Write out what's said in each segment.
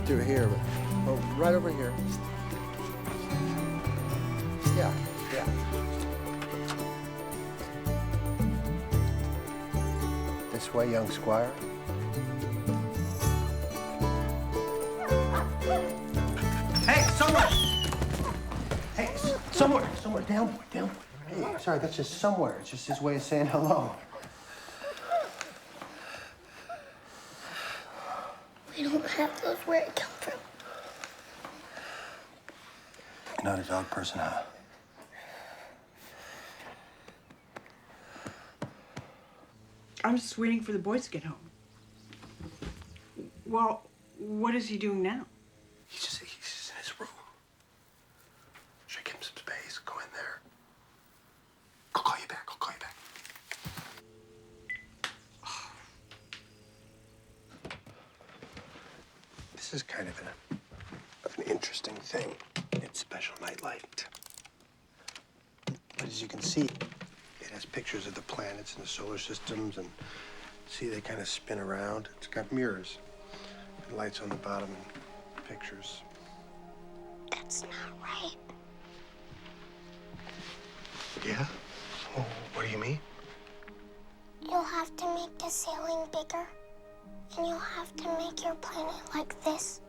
through here, but oh, right over here. Yeah, yeah. This way, young squire. Hey, somewhere! Hey, somewhere, down boy, down boy. Hey, sorry, that's just somewhere. It's just his way of saying hello. We don't have those where it come from. You're not a dog person, huh? I'm just waiting for the boys to get home. Well, what is he doing now? He's just in his room. Should I give him some space? Go in there. I'll call you back. This is kind of an interesting thing. It's special nightlight. But as you can see, it has pictures of the planets and the solar systems, and see, they kind of spin around. It's got mirrors and lights on the bottom and pictures. That's not right. Yeah? Oh, what do you mean? You'll have to make the ceiling bigger, and you'll have to make your planet like this.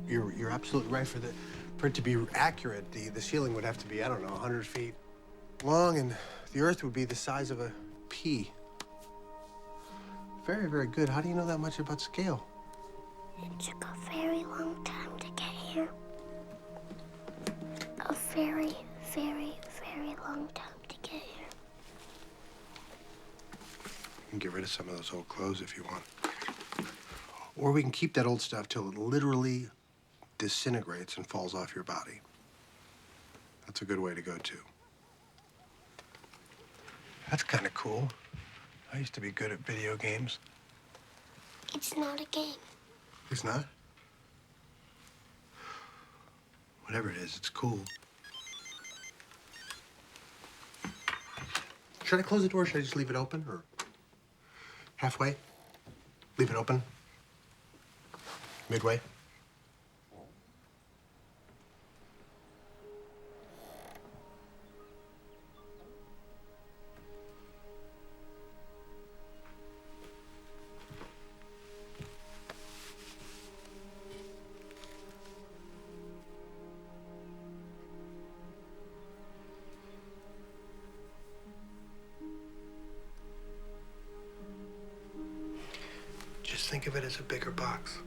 You're absolutely right. For it to be accurate, the ceiling would have to be, I don't know, 100 feet long, and the Earth would be the size of a pea. Very, very good. How do you know that much about scale? It took a very long time to get here. A very, very, very long time to get here. You can get rid of some of those old clothes if you want. Or we can keep that old stuff till it literally disintegrates and falls off your body. That's a good way to go, too. That's kind of cool. I used to be good at video games. It's not a game. It's not? Whatever it is, it's cool. Should I close the door or should I just leave it open? Or halfway? Leave it open? Midway? Just think of it as a bigger box.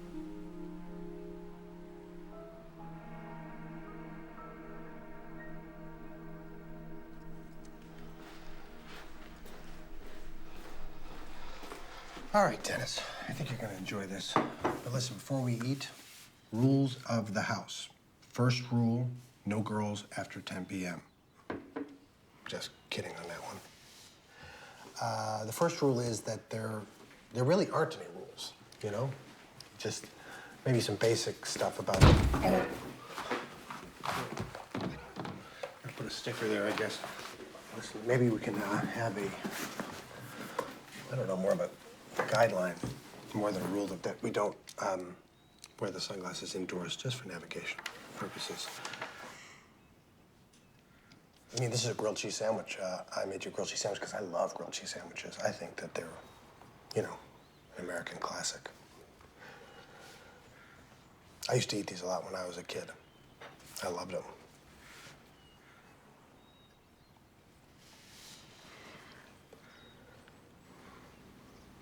All right, Dennis, I think you're gonna enjoy this. But listen, before we eat, rules of the house. First rule, no girls after 10 p.m. Just kidding on that one. The first rule is that there really aren't any rules, you know? Just maybe some basic stuff about it. Oh. I put a sticker there, I guess. Listen, maybe we can have I don't know, more of a guideline, more than a rule that we don't wear the sunglasses indoors just for navigation purposes. I mean, this is a grilled cheese sandwich. I made you a grilled cheese sandwich because I love grilled cheese sandwiches. I think that they're, you know, an American classic. I used to eat these a lot when I was a kid. I loved them.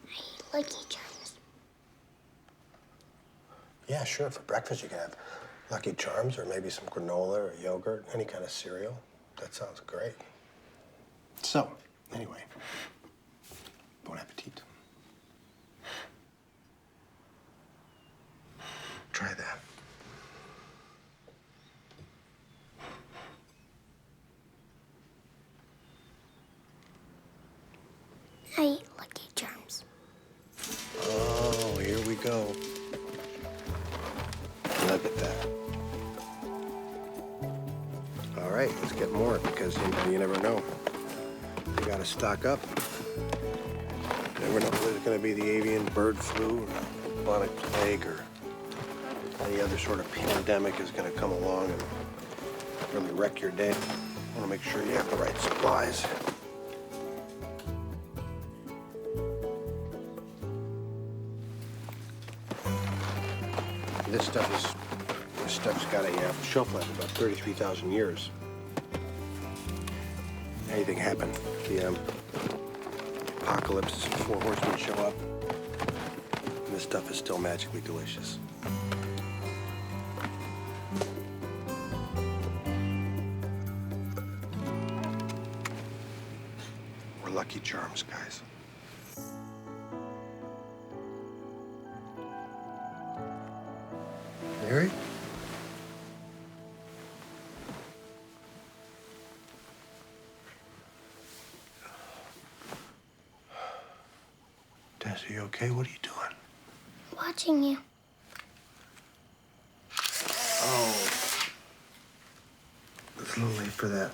I eat Lucky Charms. Yeah, sure. For breakfast, you can have Lucky Charms or maybe some granola or yogurt, any kind of cereal. That sounds great. So, anyway, bon appetit. Try that. I eat Lucky Charms. Oh, here we go. Look at that. All right, let's get more because you never know. You gotta stock up. You never know if there's gonna be the avian bird flu or bubonic plague or any other sort of pandemic is going to come along and really wreck your day. I want to make sure you have the right supplies. This stuff's got a shelf life of about 33,000 years. Anything happen? The apocalypse, 4 horsemen show up, and this stuff is still magically delicious. We're Lucky Charms, guys. Mary? Des, are you okay? What are you doing? Watching you. Oh. It's a little late for that.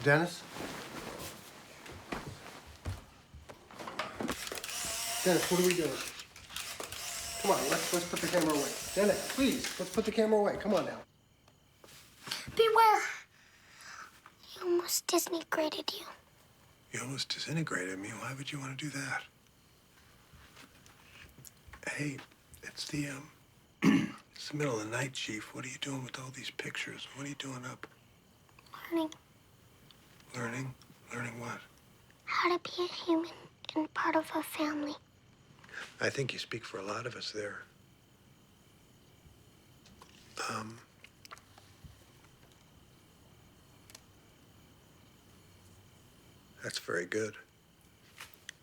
Dennis? Dennis, what are we doing? Come on, let's put the camera away. Dennis, please, let's put the camera away. Come on now. Beware. He almost Disney graded you. You almost disintegrated me. Why would you want to do that? Hey, it's the it's the middle of the night, Chief. What are you doing with all these pictures? What are you doing up? Learning Learning? Learning what? how to be a human and part of a family. I think you speak for a lot of us there. That's very good.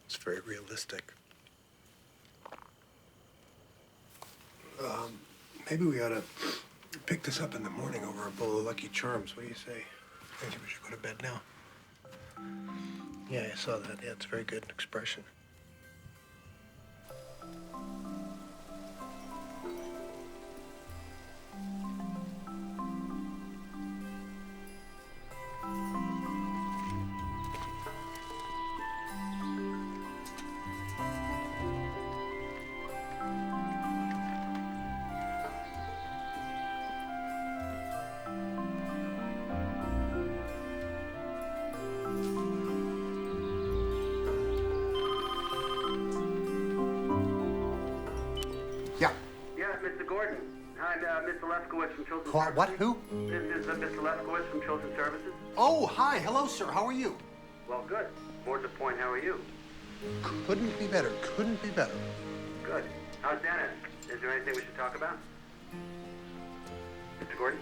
It's very realistic. Maybe we ought to pick this up in the morning over a bowl of Lucky Charms. What do you say? I think we should go to bed now. Yeah, I saw that. Yeah, it's a very good expression. Yeah. Yeah, Mr. Gordon. Hi, Mr. Lefkowitz from Children's What? Services. Who? This is Mr. Lefkowitz from Children's Services. Oh, hi. Hello, sir. How are you? Well, good. More to the point, how are you? Couldn't be better. Couldn't be better. Good. How's Dennis? Is there anything we should talk about? Mr. Gordon?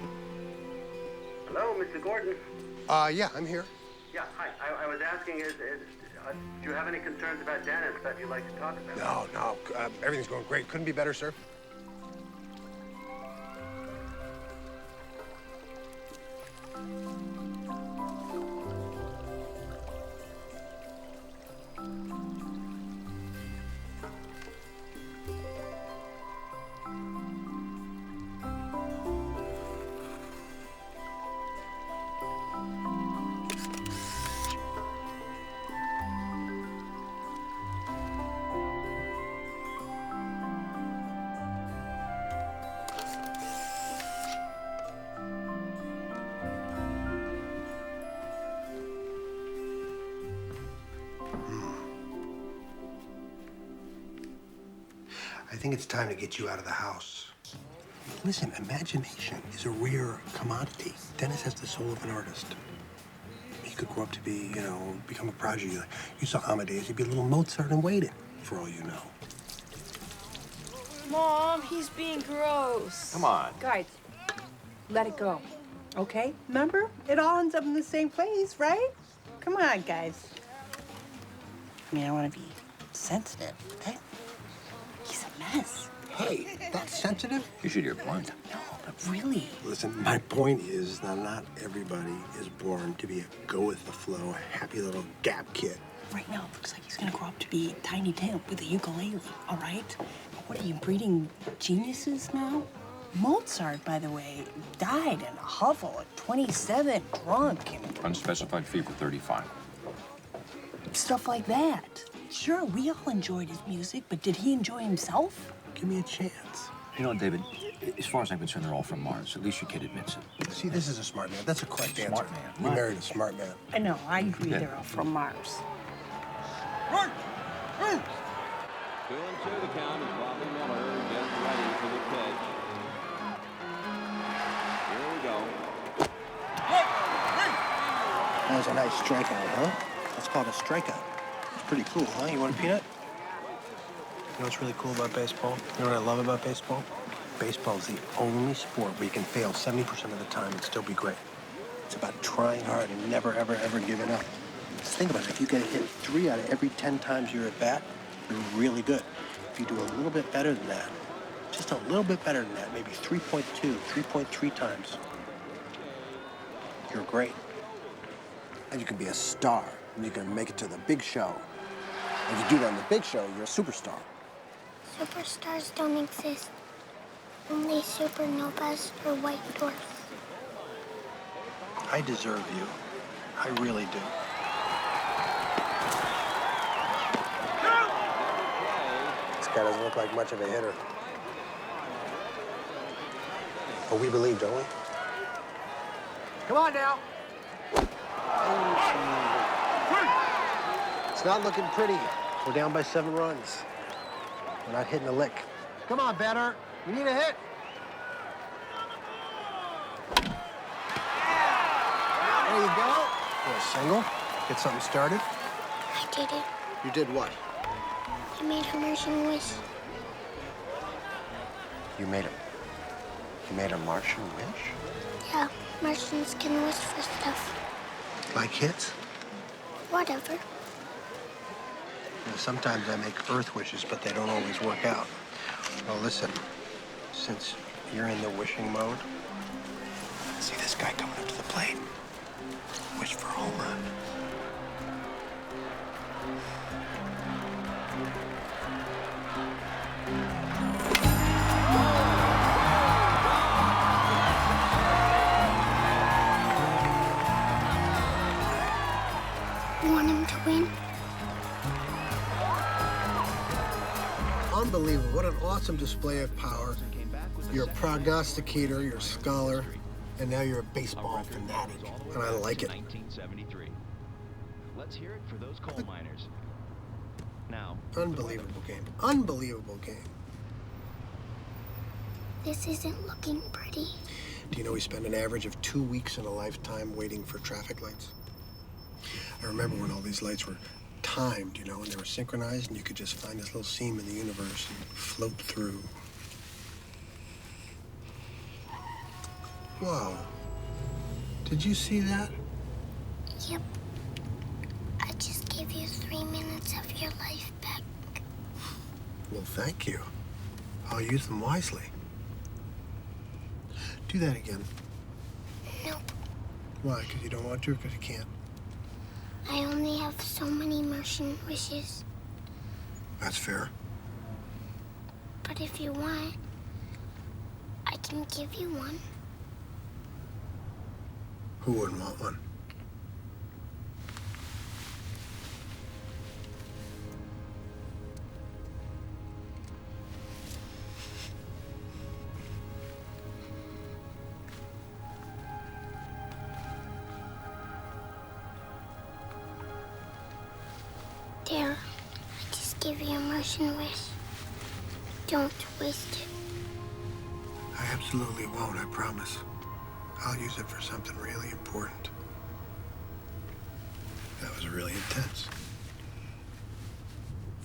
Hello, Mr. Gordon? Yeah, I'm here. Yeah, hi. I was asking, do you have any concerns about Dennis that you'd like to talk about? No. Everything's going great. Couldn't be better, sir. I think it's time to get you out of the house. Listen, imagination is a rare commodity. Dennis has the soul of an artist. He could grow up to be, become a prodigy. You saw Amadeus, he'd be a little Mozart in waiting, for all you know. Mom, he's being gross. Come on. Guys, let it go. Okay? Remember? It all ends up in the same place, right? Come on, guys. I mean, I want to be sensitive, okay? He's a mess. Hey, that's sensitive? You should hear blunt. No, but really. Listen, my point is that not everybody is born to be a go-with-the-flow, happy little gap kid. Right now, it looks like he's gonna grow up to be Tiny Tim with a ukulele, all right? What are you, breeding geniuses now? Mozart, by the way, died in a hovel at 27, drunk, and Unspecified fee for 35. stuff like that. Sure, we all enjoyed his music, but did he enjoy himself? Give me a chance. You know, David, As far as I'm concerned, they're all from Mars. At least your kid admits it. See, this is a smart man. That's a correct answer. Smart man. You married a smart man. I know, I agree Yeah. they're all from Mars. 2-2 the count as Bobby Miller gets ready for the pitch. Here we go. That was a nice strikeout, huh? That's called a strikeout. It's pretty cool, huh? You want a peanut? You know what's really cool about baseball? You know what I love about baseball? Baseball is the only sport where you can fail 70% of the time and still be great. It's about trying hard and never, ever, ever giving up. Just think about it. If you get a hit 3 out of every 10 times you're at bat, you're really good. If you do a little bit better than that, just a little bit better than that, maybe 3.2, 3.3 times, you're great. And you can be a star, and you can make it to the big show. If you do that in the big show, you're a superstar. Superstars don't exist. Only supernovas or white dwarfs. I deserve you. I really do. This guy doesn't look like much of a hitter. But we believe, don't we? Come on now. It's not looking pretty. We're down by 7 runs. We're not hitting a lick. Come on, batter. We need a hit. There you go. For a single. Get something started. I did it. You did what? I made a Martian wish. You made a Martian wish? Yeah, Martians can wish for stuff. Like hits? Whatever. You know, sometimes I make Earth wishes, but they don't always work out. Well, listen, since you're in the wishing mode, see this guy coming up to the plate. Wish for a home run. You want him to win? Unbelievable. What an awesome display of power. You're a prognosticator, you're a scholar, and now you're a baseball fanatic. And I like it. 1973. Let's hear it for those coal miners. Now, Unbelievable game. Unbelievable game. This isn't looking pretty. Do you know we spend an average of 2 weeks in a lifetime waiting for traffic lights? I remember when all these lights were timed, you know, and they were synchronized, and you could just find this little seam in the universe and float through. Whoa. Did you see that? Yep. I just gave you 3 minutes of your life back. Well, thank you. I'll use them wisely. Do that again. Nope. Why? Because you don't want to or because you can't? I only have so many Martian wishes. That's fair. But if you want, I can give you one. Who wouldn't want one? There, I just gave you a Martian wish. Don't waste it. I absolutely won't, I promise. I'll use it for something really important. That was really intense.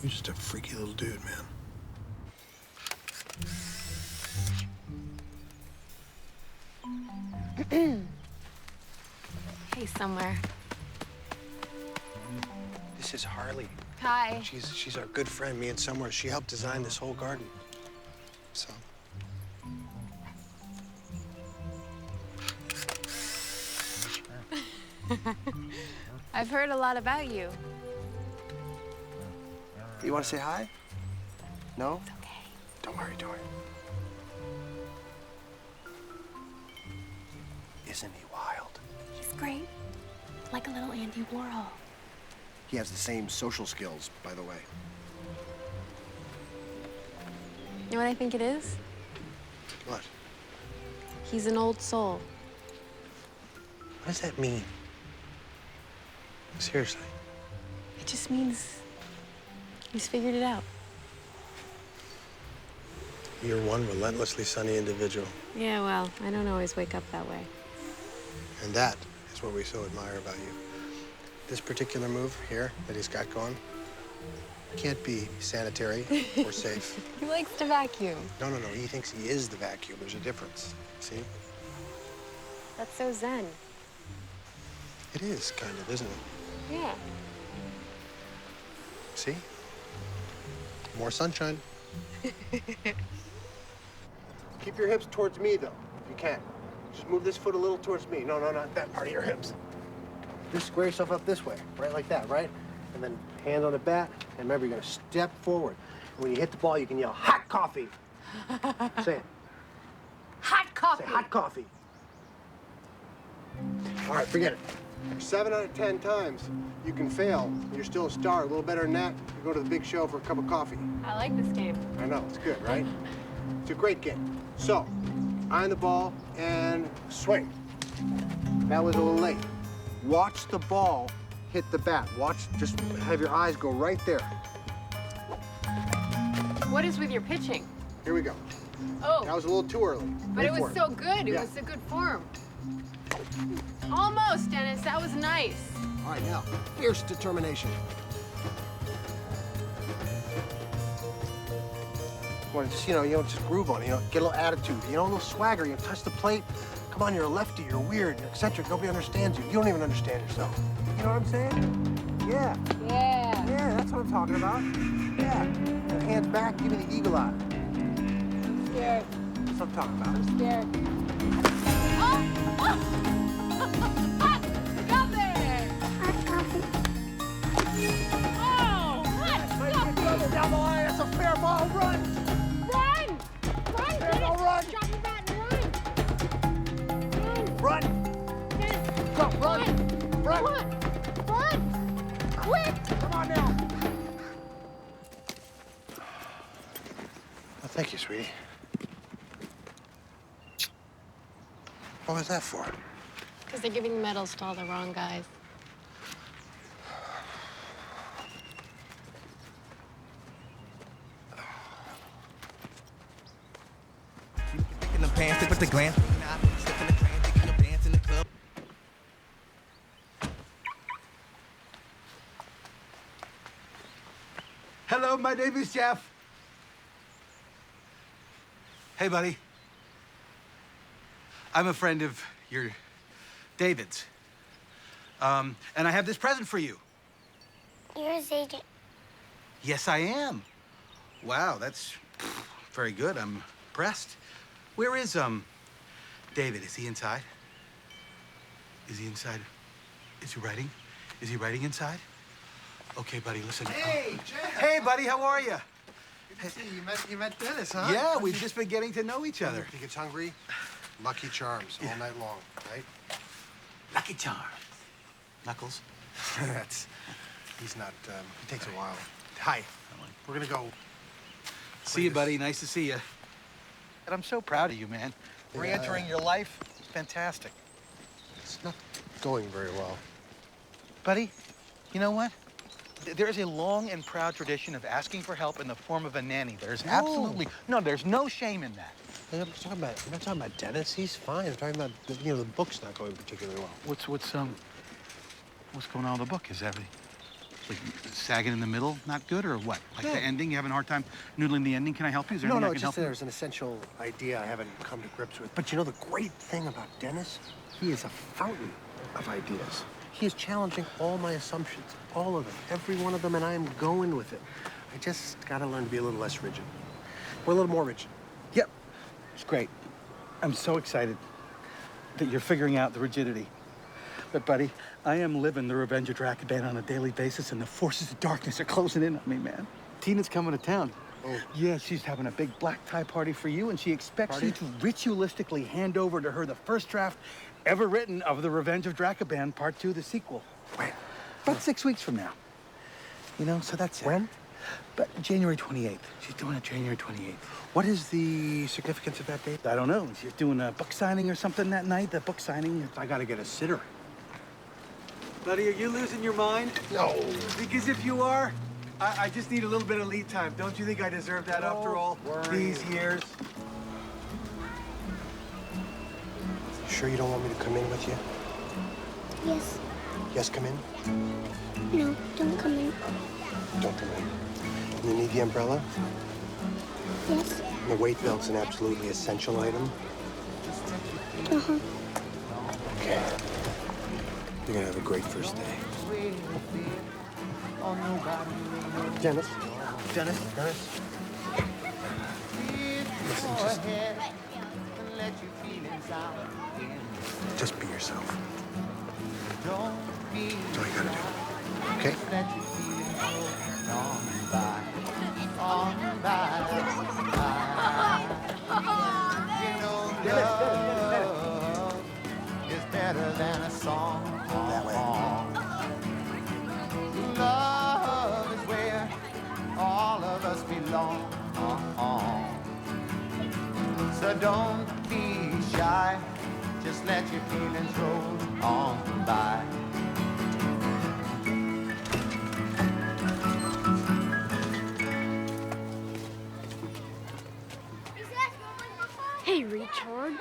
You're just a freaky little dude, man. Hey, somewhere. This is Harley. Hi. She's our good friend, me and Somewhere. She helped design this whole garden. So. I've heard a lot about you. You want to say hi? No? It's okay. Don't worry, don't worry. Isn't he wild? He's great. Like a little Andy Warhol. He has the same social skills, by the way. You know what I think it is? What? He's an old soul. What does that mean? Seriously. It just means he's figured it out. You're one relentlessly sunny individual. Yeah, well, I don't always wake up that way. And that is what we so admire about you. This particular move here that he's got going can't be sanitary or safe. He likes to vacuum. No. He thinks he is the vacuum. There's a difference. See? That's so zen. It is, kind of, isn't it? Yeah. See? More sunshine. Keep your hips towards me, though, if you can. Just move this foot a little towards me. No, not that part of your hips. Just square yourself up this way, right like that, right? And then hand on the bat, and remember, you're gonna step forward. And when you hit the ball, you can yell, hot coffee. Say it. Hot coffee. Say hot coffee. All right, forget it. 7 out of 10 times, you can fail. You're still a star. A little better than that, you go to the big show for a cup of coffee. I like this game. I know, it's good, right? It's a great game. So, eye on the ball and swing. That was a little late. Watch the ball hit the bat. Watch, just have your eyes go right there. What is with your pitching? Here we go. Oh, That was a little too early. but it Wait was for so good. It Yeah. was a good form. Almost, Dennis. That was nice. All right, now, fierce determination. Well, just, just groove on it, get a little attitude, a little swagger, touch the plate. Come on, you're a lefty, you're weird, you're eccentric, nobody understands you. You don't even understand yourself. You know what I'm saying? Yeah. Yeah. Yeah, that's what I'm talking about. Yeah. And hands back, give me the eagle eye. I'm scared. That's what I'm talking about. I'm scared. Oh! Got there! Hot coffee. Oh! Hot coffee! Down the line, that's a fair ball, run! Run! Run, Dennis! run. Drop your bat and run! Run! Dennis! Go, run! Run! Run! Run! Quick! Come on now! Well, thank you, sweetie. What was that for? Because they're giving medals to all the wrong guys. In the pants, they put the glance. Step in the trance, taking a dance in the club. Hello, my name is Jeff. Hey, buddy. I'm a friend of your David's. And I have this present for you. You're his agent. Yes, I am. Wow, that's very good. I'm impressed. Where is, David? Is he inside? Is he inside? Is he writing? Is he writing inside? Okay, buddy, listen. Hey, Jeff! Hey, buddy, how are you? Good to see you. You met Dennis, huh? Yeah, we've just been getting to know each other. He gets hungry, Lucky Charms all night long, right? Lucky Charms. Knuckles? He's not, he takes a while. Hi, we're gonna go. See you, buddy. Nice to see you. And I'm so proud of you, man. Re-entering your life is fantastic. It's not going very well. Buddy, you know what? There is a long and proud tradition of asking for help in the form of a nanny. There's there's no shame in that. I'm not talking about Dennis. He's fine. I'm talking about, the book's not going particularly well. What's going on with the book? Is everything like sagging in the middle not good, or what? Like the ending? You having a hard time noodling the ending? Can I help you? Is there anything I can it's help just you? there's an essential idea I haven't come to grips with. But the great thing about Dennis, he is a fountain of ideas. He is challenging all my assumptions, all of them, every one of them, and I am going with it. I just gotta learn to be a little less rigid. Or a little more rigid. Yep. It's great. I'm so excited that you're figuring out the rigidity. But, buddy, I am living the Revenge of Dracaban on a daily basis, and the forces of darkness are closing in on me, man. Tina's coming to town. Oh. Yeah, she's having a big black tie party for you, and she expects you to ritualistically hand over to her the first draft ever written of The Revenge of Dracaban, Part 2, the sequel. When? About 6 weeks from now. So that's it. When? But January 28th. She's doing it January 28th. What is the significance of that date? I don't know. She's doing a book signing or something that night. The book signing. I gotta get a sitter. Buddy, are you losing your mind? No. Because if you are, I just need a little bit of lead time. Don't you think I deserve that after all these years? You sure you don't want me to come in with you? Yes. Yes, come in. No, don't come in. Don't come in. You need the umbrella? Yes. The weight belt's an absolutely essential item. Uh-huh. Okay. You're gonna have a great first day. Dennis. Dennis? Dennis. Listen, just be yourself. That's all you gotta do. Okay? It's better than a song. That way. Love is where all of us belong. So don't be shy. Just let your feelings roll on by. Hey, retard.